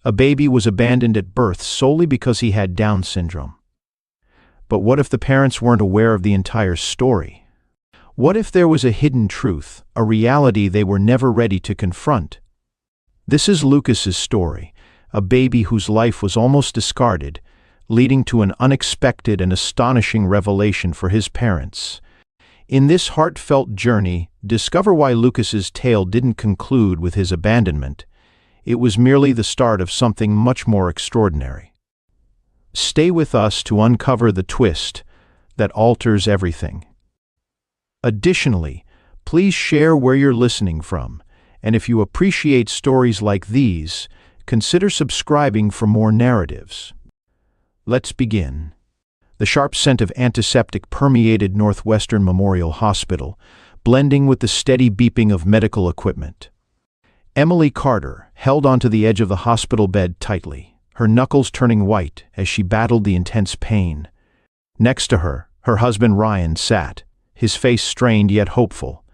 A baby was abandoned at birth solely because he had Down syndrome. But what if the parents weren't aware of the entire story? What if there was a hidden truth, a reality they were never ready to confront? This is Lucas's story, a baby whose life was almost discarded, leading to an unexpected and astonishing revelation for his parents. In this heartfelt journey, discover why Lucas's tale didn't conclude with his abandonment. It was merely the start of something much more extraordinary. Stay with us to uncover the twist that alters everything. Additionally, please share where you're listening from, and if you appreciate stories like these, consider subscribing for more narratives. Let's begin. The sharp scent of antiseptic permeated Northwestern Memorial Hospital, blending with the steady beeping of medical equipment. Emily Carter held onto the edge of the hospital bed tightly, her knuckles turning white as she battled the intense pain. Next to her, her husband Ryan sat, his face strained yet hopeful.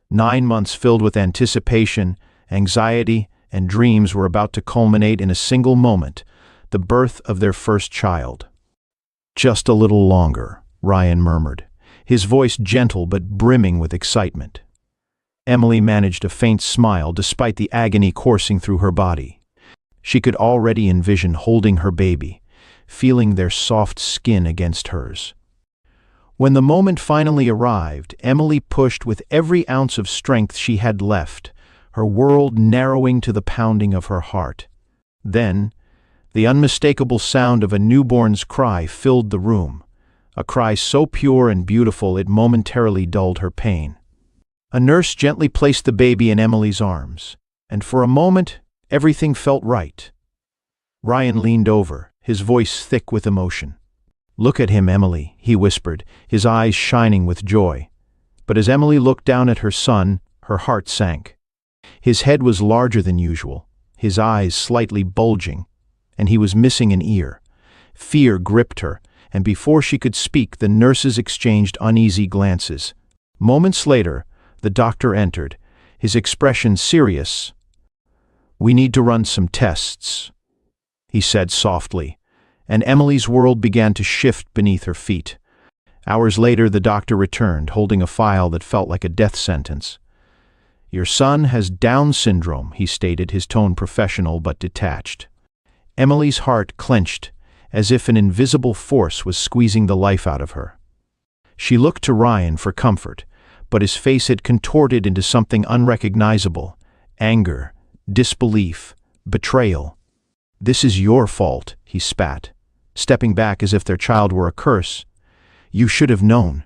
9 months filled with anticipation, anxiety, and dreams were about to culminate in a single moment, the birth of their first child. "Just a little longer," Ryan murmured, his voice gentle but brimming with excitement. Emily managed a faint smile despite the agony coursing through her body. She could already envision holding her baby, feeling their soft skin against hers. When the moment finally arrived, Emily pushed with every ounce of strength she had left, her world narrowing to the pounding of her heart. Then, the unmistakable sound of a newborn's cry filled the room, a cry so pure and beautiful it momentarily dulled her pain. A nurse gently placed the baby in Emily's arms, and for a moment, everything felt right. Ryan leaned over, his voice thick with emotion. "Look at him, Emily," he whispered, his eyes shining with joy. But as Emily looked down at her son, her heart sank. His head was larger than usual, his eyes slightly bulging, and he was missing an ear. Fear gripped her, and before she could speak, the nurses exchanged uneasy glances. Moments later, the doctor entered, his expression serious. "We need to run some tests," he said softly, and Emily's world began to shift beneath her feet. Hours later, the doctor returned, holding a file that felt like a death sentence. "Your son has Down syndrome," he stated, his tone professional but detached. Emily's heart clenched, as if an invisible force was squeezing the life out of her. She looked to Ryan for comfort, but his face had contorted into something unrecognizable: anger, disbelief, betrayal. "This is your fault," he spat, stepping back as if their child were a curse. "You should have known."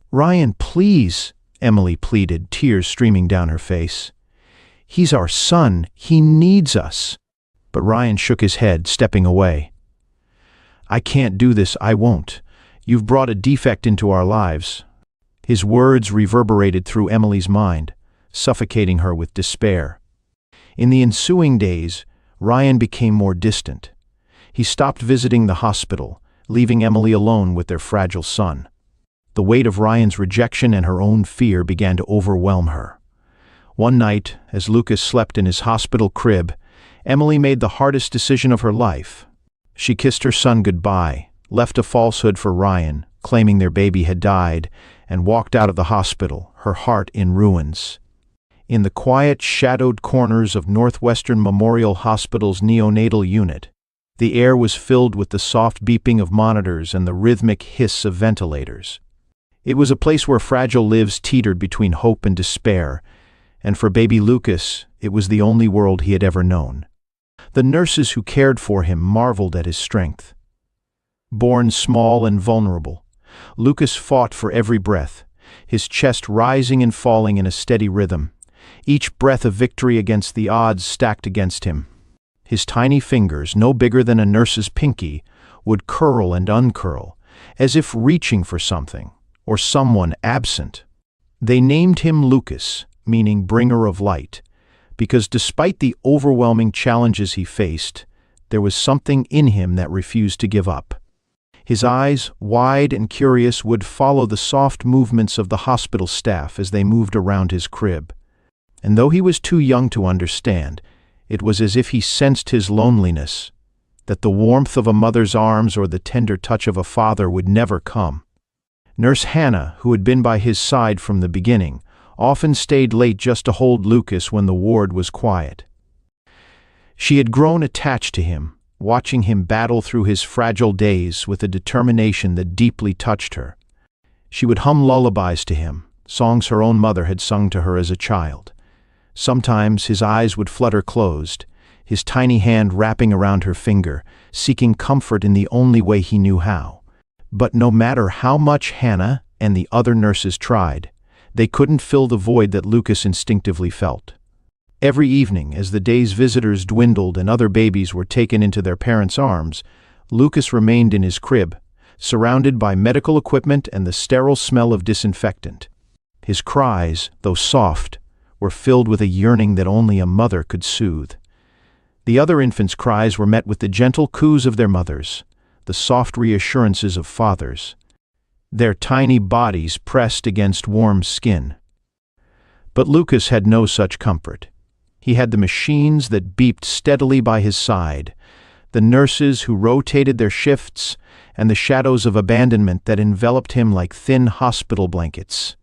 "Ryan, please," Emily pleaded, tears streaming down her face. "He's our son. He needs us." But Ryan shook his head, stepping away. "I can't do this. I won't. You've brought a defect into our lives." His words reverberated through Emily's mind, suffocating her with despair. In the ensuing days, Ryan became more distant. He stopped visiting the hospital, leaving Emily alone with their fragile son. The weight of Ryan's rejection and her own fear began to overwhelm her. One night, as Lucas slept in his hospital crib, Emily made the hardest decision of her life. She kissed her son goodbye, left a falsehood for Ryan, claiming their baby had died, and walked out of the hospital, her heart in ruins. In the quiet, shadowed corners of Northwestern Memorial Hospital's neonatal unit, the air was filled with the soft beeping of monitors and the rhythmic hiss of ventilators. It was a place where fragile lives teetered between hope and despair, and for baby Lucas, it was the only world he had ever known. The nurses who cared for him marveled at his strength. Born small and vulnerable, Lucas fought for every breath, his chest rising and falling in a steady rhythm, each breath a victory against the odds stacked against him. His tiny fingers, no bigger than a nurse's pinky, would curl and uncurl, as if reaching for something, or someone absent. They named him Lucas, meaning bringer of light, because despite the overwhelming challenges he faced, there was something in him that refused to give up. His eyes, wide and curious, would follow the soft movements of the hospital staff as they moved around his crib. And though he was too young to understand, It was as if he sensed his loneliness, that the warmth of a mother's arms or the tender touch of a father would never come. Nurse Hannah, who had been by his side from the beginning, often stayed late just to hold Lucas when the ward was quiet. She had grown attached to him, watching him battle through his fragile days with a determination that deeply touched her. She would hum lullabies to him, songs her own mother had sung to her as a child. Sometimes his eyes would flutter closed, his tiny hand wrapping around her finger, seeking comfort in the only way he knew how. But no matter how much Hannah and the other nurses tried, they couldn't fill the void that Lucas instinctively felt. Every evening, as the day's visitors dwindled and other babies were taken into their parents' arms, Lucas remained in his crib, surrounded by medical equipment and the sterile smell of disinfectant. His cries, though soft, were filled with a yearning that only a mother could soothe. The other infants' cries were met with the gentle coos of their mothers, the soft reassurances of fathers, their tiny bodies pressed against warm skin. But Lucas had no such comfort. He had the machines that beeped steadily by his side, the nurses who rotated their shifts, and the shadows of abandonment that enveloped him like thin hospital blankets.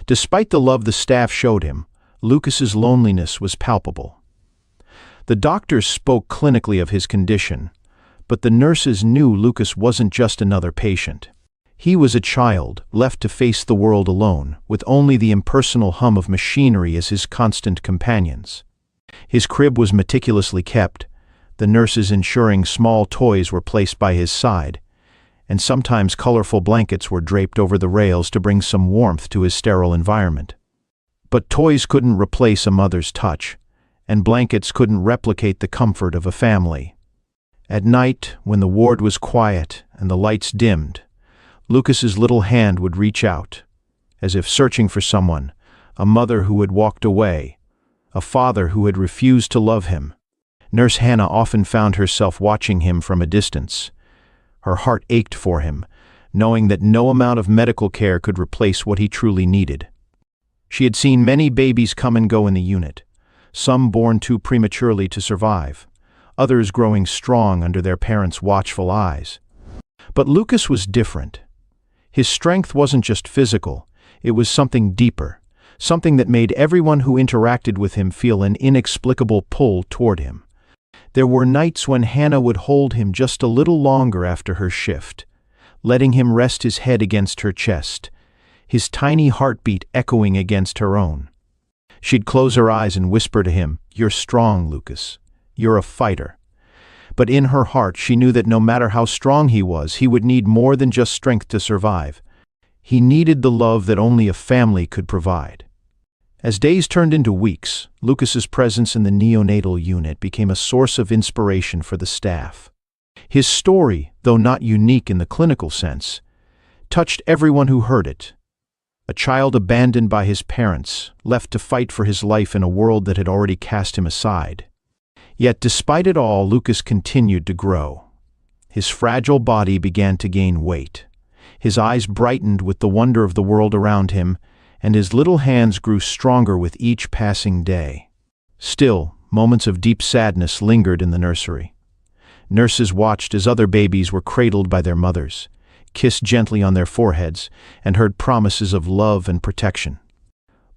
Despite the love the staff showed him, Lucas's loneliness was palpable. The doctors spoke clinically of his condition, but the nurses knew Lucas wasn't just another patient. He was a child, left to face the world alone, with only the impersonal hum of machinery as his constant companions. His crib was meticulously kept, the nurses ensuring small toys were placed by his side, and sometimes colorful blankets were draped over the rails to bring some warmth to his sterile environment. But toys couldn't replace a mother's touch, and blankets couldn't replicate the comfort of a family. At night, when the ward was quiet and the lights dimmed, Lucas's little hand would reach out, as if searching for someone, a mother who had walked away, a father who had refused to love him. Nurse Hannah often found herself watching him from a distance. Her heart ached for him, knowing that no amount of medical care could replace what he truly needed. She had seen many babies come and go in the unit, some born too prematurely to survive, others growing strong under their parents' watchful eyes. But Lucas was different. His strength wasn't just physical, it was something deeper, something that made everyone who interacted with him feel an inexplicable pull toward him. There were nights when Hannah would hold him just a little longer after her shift, letting him rest his head against her chest, his tiny heartbeat echoing against her own. She'd close her eyes and whisper to him, "You're strong, Lucas. You're a fighter." But in her heart she knew that no matter how strong he was, he would need more than just strength to survive. He needed the love that only a family could provide. As days turned into weeks, Lucas's presence in the neonatal unit became a source of inspiration for the staff. His story, though not unique in the clinical sense, touched everyone who heard it. A child abandoned by his parents, left to fight for his life in a world that had already cast him aside. Yet despite it all, Lucas continued to grow. His fragile body began to gain weight. His eyes brightened with the wonder of the world around him, and his little hands grew stronger with each passing day. Still, moments of deep sadness lingered in the nursery. Nurses watched as other babies were cradled by their mothers, kissed gently on their foreheads, and heard promises of love and protection.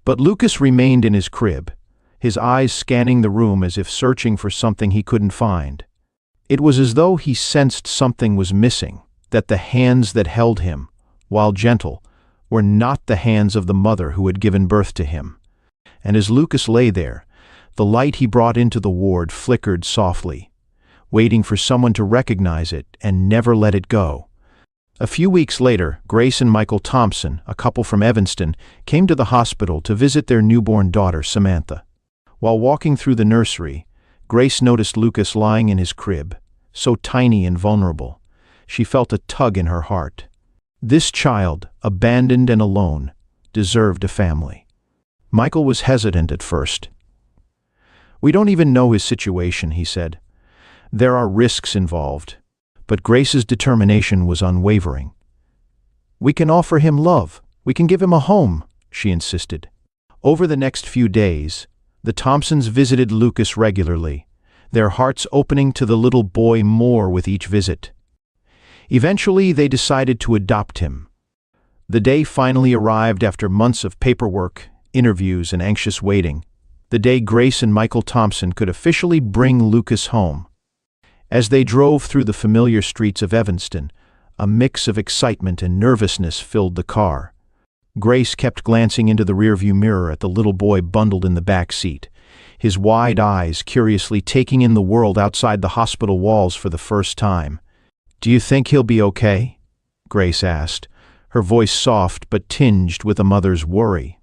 But Lucas remained in his crib, his eyes scanning the room as if searching for something he couldn't find. It was as though he sensed something was missing, that the hands that held him, while gentle, were not the hands of the mother who had given birth to him. And as Lucas lay there, the light he brought into the ward flickered softly, waiting for someone to recognize it and never let it go. A few weeks later, Grace and Michael Thompson, a couple from Evanston, came to the hospital to visit their newborn daughter, Samantha. While walking through the nursery, Grace noticed Lucas lying in his crib, so tiny and vulnerable. She felt a tug in her heart. This child, abandoned and alone, deserved a family. Michael was hesitant at first. "We don't even know his situation," he said. "There are risks involved." But Grace's determination was unwavering. "We can offer him love. We can give him a home," she insisted. Over the next few days, the Thompsons visited Lucas regularly, their hearts opening to the little boy more with each visit. Eventually, they decided to adopt him. The day finally arrived after months of paperwork, interviews, and anxious waiting. The day Grace and Michael Thompson could officially bring Lucas home. As they drove through the familiar streets of Evanston, a mix of excitement and nervousness filled the car. Grace kept glancing into the rearview mirror at the little boy bundled in the back seat, his wide eyes curiously taking in the world outside the hospital walls for the first time. "Do you think he'll be okay?" Grace asked, her voice soft but tinged with a mother's worry.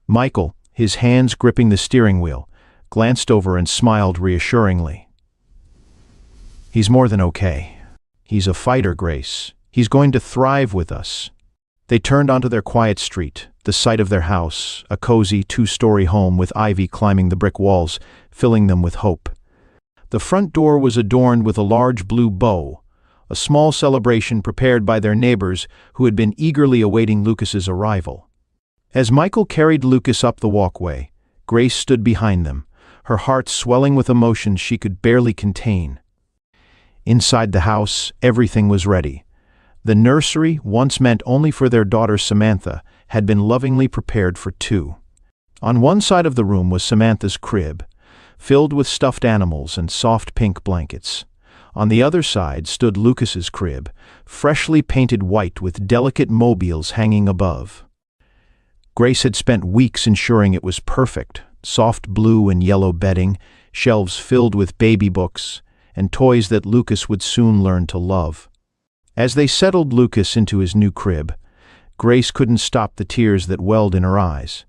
Michael, his hands gripping the steering wheel, glanced over and smiled reassuringly. "He's more than okay. He's a fighter, Grace. He's going to thrive with us." They turned onto their quiet street, the site of their house, a cozy two-story home with ivy climbing the brick walls, filling them with hope. The front door was adorned with a large blue bow, a small celebration prepared by their neighbors who had been eagerly awaiting Lucas's arrival. As Michael carried Lucas up the walkway, Grace stood behind them, her heart swelling with emotions she could barely contain. Inside the house, everything was ready. The nursery, once meant only for their daughter Samantha, had been lovingly prepared for two. On one side of the room was Samantha's crib, filled with stuffed animals and soft pink blankets. On the other side stood Lucas's crib, freshly painted white with delicate mobiles hanging above. Grace had spent weeks ensuring it was perfect, soft blue and yellow bedding, shelves filled with baby books, and toys that Lucas would soon learn to love. As they settled Lucas into his new crib, Grace couldn't stop the tears that welled in her eyes.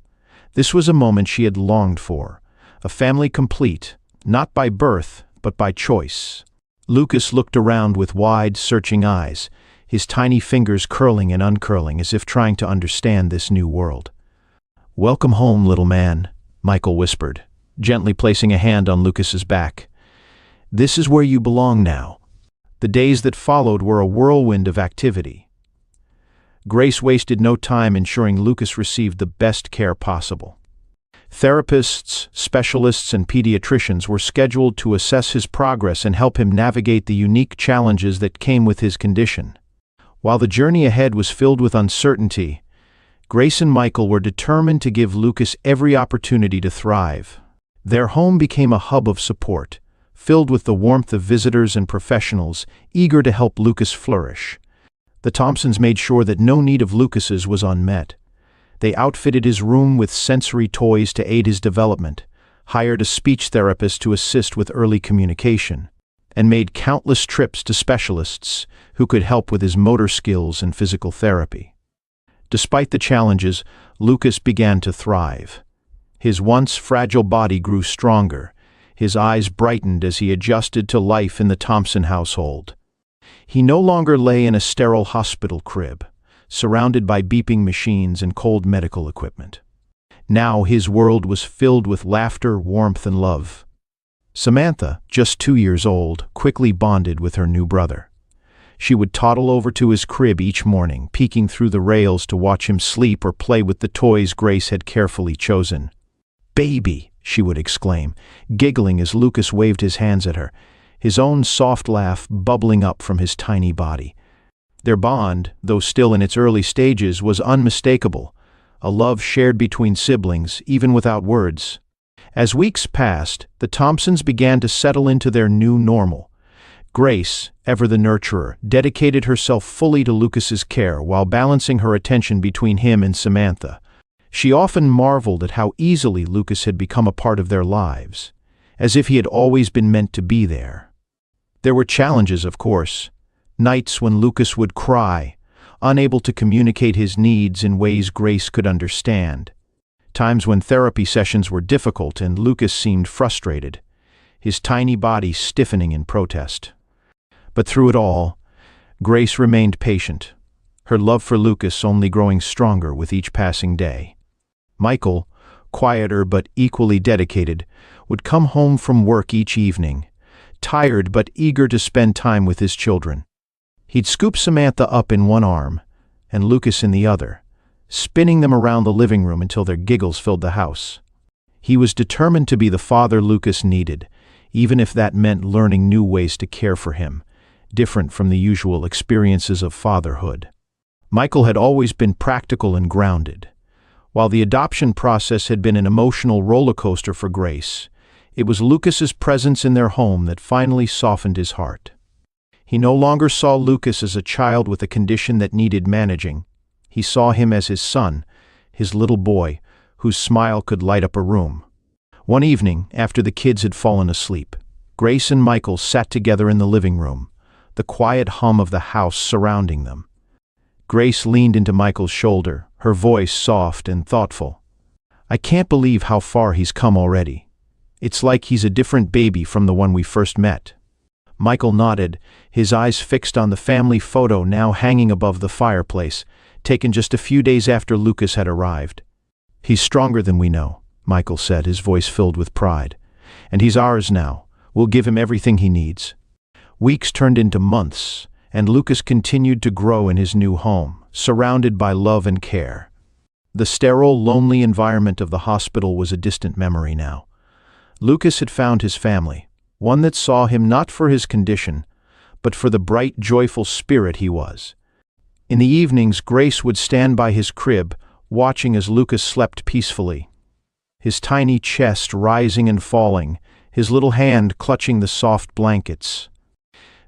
This was a moment she had longed for, a family complete, not by birth, but by choice. Lucas looked around with wide, searching eyes, his tiny fingers curling and uncurling as if trying to understand this new world. "Welcome home, little man," Michael whispered, gently placing a hand on Lucas's back. "This is where you belong now." The days that followed were a whirlwind of activity. Grace wasted no time ensuring Lucas received the best care possible. Therapists, specialists, and pediatricians were scheduled to assess his progress and help him navigate the unique challenges that came with his condition. While the journey ahead was filled with uncertainty, Grace and Michael were determined to give Lucas every opportunity to thrive. Their home became a hub of support, filled with the warmth of visitors and professionals eager to help Lucas flourish. The Thompsons made sure that no need of Lucas's was unmet. They outfitted his room with sensory toys to aid his development, hired a speech therapist to assist with early communication, and made countless trips to specialists who could help with his motor skills and physical therapy. Despite the challenges, Lucas began to thrive. His once fragile body grew stronger. His eyes brightened as he adjusted to life in the Thompson household. He no longer lay in a sterile hospital crib, surrounded by beeping machines and cold medical equipment. Now his world was filled with laughter, warmth, and love. Samantha, just 2 years old, quickly bonded with her new brother. She would toddle over to his crib each morning, peeking through the rails to watch him sleep or play with the toys Grace had carefully chosen. "Baby!" she would exclaim, giggling as Lucas waved his hands at her, his own soft laugh bubbling up from his tiny body. Their bond, though still in its early stages, was unmistakable, a love shared between siblings, even without words. As weeks passed, the Thompsons began to settle into their new normal. Grace, ever the nurturer, dedicated herself fully to Lucas's care while balancing her attention between him and Samantha. She often marveled at how easily Lucas had become a part of their lives, as if he had always been meant to be there. There were challenges, of course. Nights when Lucas would cry, unable to communicate his needs in ways Grace could understand. Times when therapy sessions were difficult and Lucas seemed frustrated, his tiny body stiffening in protest. But through it all, Grace remained patient, her love for Lucas only growing stronger with each passing day. Michael, quieter but equally dedicated, would come home from work each evening, tired but eager to spend time with his children. He'd scoop Samantha up in one arm and Lucas in the other, spinning them around the living room until their giggles filled the house. He was determined to be the father Lucas needed, even if that meant learning new ways to care for him, different from the usual experiences of fatherhood. Michael had always been practical and grounded. While the adoption process had been an emotional roller coaster for Grace, it was Lucas's presence in their home that finally softened his heart. He no longer saw Lucas as a child with a condition that needed managing. He saw him as his son, his little boy, whose smile could light up a room. One evening, after the kids had fallen asleep, Grace and Michael sat together in the living room, the quiet hum of the house surrounding them. Grace leaned into Michael's shoulder, her voice soft and thoughtful. "I can't believe how far he's come already. It's like he's a different baby from the one we first met." Michael nodded, his eyes fixed on the family photo now hanging above the fireplace, taken just a few days after Lucas had arrived. "He's stronger than we know," Michael said, his voice filled with pride. "And he's ours now. We'll give him everything he needs." Weeks turned into months, and Lucas continued to grow in his new home, surrounded by love and care. The sterile, lonely environment of the hospital was a distant memory now. Lucas had found his family, one that saw him not for his condition, but for the bright, joyful spirit he was. In the evenings, Grace would stand by his crib, watching as Lucas slept peacefully, his tiny chest rising and falling, his little hand clutching the soft blankets.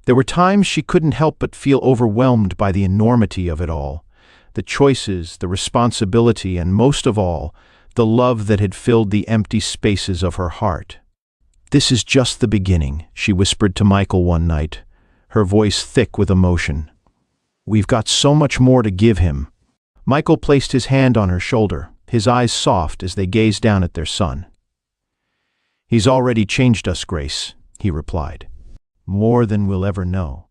There were times she couldn't help but feel overwhelmed by the enormity of it all, the choices, the responsibility, and most of all, the love that had filled the empty spaces of her heart. "This is just the beginning," she whispered to Michael one night, her voice thick with emotion. "We've got so much more to give him." Michael placed his hand on her shoulder, his eyes soft as they gazed down at their son. "He's already changed us, Grace," he replied. "More than we'll ever know."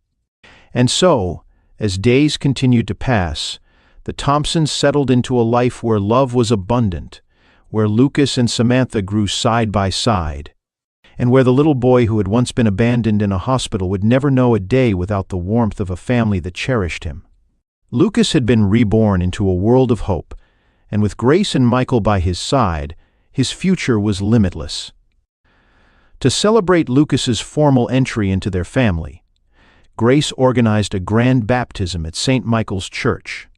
And so, as days continued to pass, the Thompsons settled into a life where love was abundant, where Lucas and Samantha grew side by side, and where the little boy who had once been abandoned in a hospital would never know a day without the warmth of a family that cherished him. Lucas had been reborn into a world of hope, and with Grace and Michael by his side, his future was limitless. To celebrate Lucas's formal entry into their family, Grace organized a grand baptism at St. Michael's Church.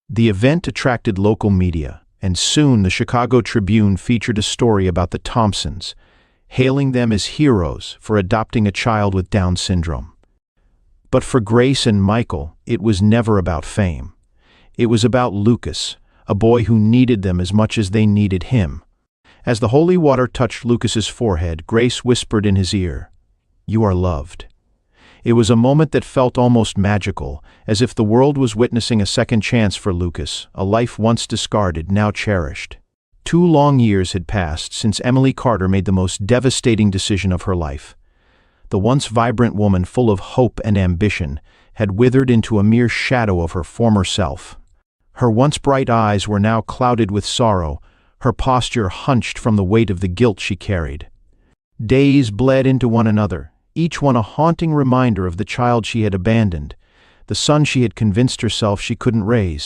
The event attracted local media, and soon the Chicago Tribune featured a story about the Thompsons, hailing them as heroes for adopting a child with Down syndrome. But for Grace and Michael, it was never about fame. It was about Lucas, a boy who needed them as much as they needed him. As the holy water touched Lucas's forehead, Grace whispered in his ear, "You are loved." It was a moment that felt almost magical, as if the world was witnessing a second chance for Lucas, a life once discarded, now cherished. 2 long years had passed since Emily Carter made the most devastating decision of her life. The once vibrant woman, full of hope and ambition, had withered into a mere shadow of her former self. Her once bright eyes were now clouded with sorrow, her posture hunched from the weight of the guilt she carried. Days bled into one another, each one a haunting reminder of the child she had abandoned, the son she had convinced herself she couldn't raise.